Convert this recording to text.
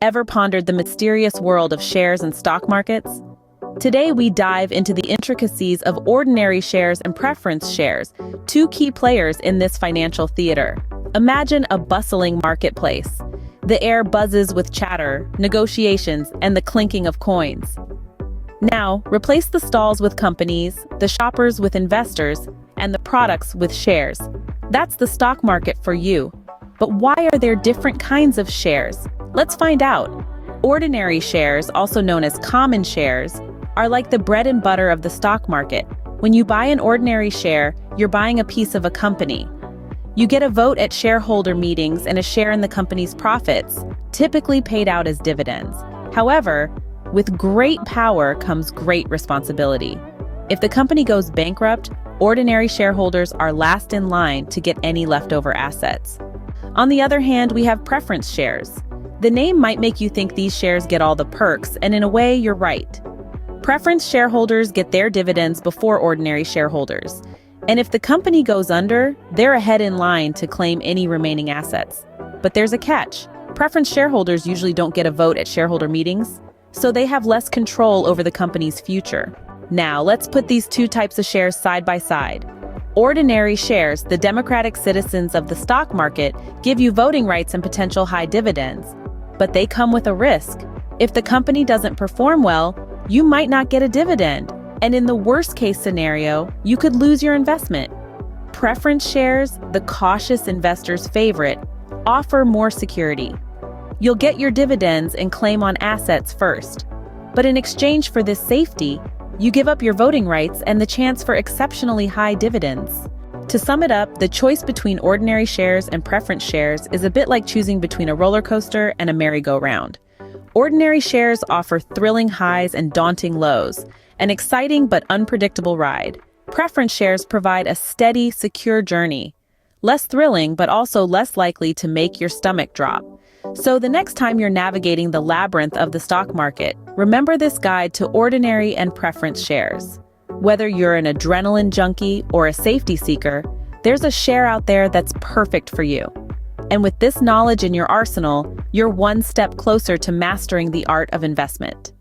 Ever pondered the mysterious world of shares and stock markets? Today we dive into the intricacies of ordinary shares and preference shares, two key players in this financial theater. Imagine a bustling marketplace. The air buzzes with chatter, negotiations, and the clinking of coins. Now, replace the stalls with companies, the shoppers with investors, and the products with shares. That's the stock market for you. But why are there different kinds of shares? Let's find out. Ordinary shares, also known as common shares, are like the bread and butter of the stock market. When you buy an ordinary share, you're buying a piece of a company. You get a vote at shareholder meetings and a share in the company's profits, typically paid out as dividends. However, with great power comes great responsibility. If the company goes bankrupt, ordinary shareholders are last in line to get any leftover assets. On the other hand, we have preference shares. The name might make you think these shares get all the perks, and in a way, you're right. Preference shareholders get their dividends before ordinary shareholders. And if the company goes under, they're ahead in line to claim any remaining assets. But there's a catch. Preference shareholders usually don't get a vote at shareholder meetings, so they have less control over the company's future. Now, let's put these two types of shares side by side. Ordinary shares, the democratic citizens of the stock market, give you voting rights and potential high dividends. But they come with a risk. If the company doesn't perform well, you might not get a dividend. And in the worst-case scenario, you could lose your investment. Preference shares, the cautious investor's favorite, offer more security. You'll get your dividends and claim on assets first. But in exchange for this safety, you give up your voting rights and the chance for exceptionally high dividends. To sum it up, the choice between ordinary shares and preference shares is a bit like choosing between a roller coaster and a merry-go-round. Ordinary shares offer thrilling highs and daunting lows, an exciting but unpredictable ride. Preference shares provide a steady, secure journey. Less thrilling, but also less likely to make your stomach drop. So the next time you're navigating the labyrinth of the stock market, remember this guide to ordinary and preference shares. Whether you're an adrenaline junkie or a safety seeker, there's a share out there that's perfect for you. And with this knowledge in your arsenal, you're one step closer to mastering the art of investment.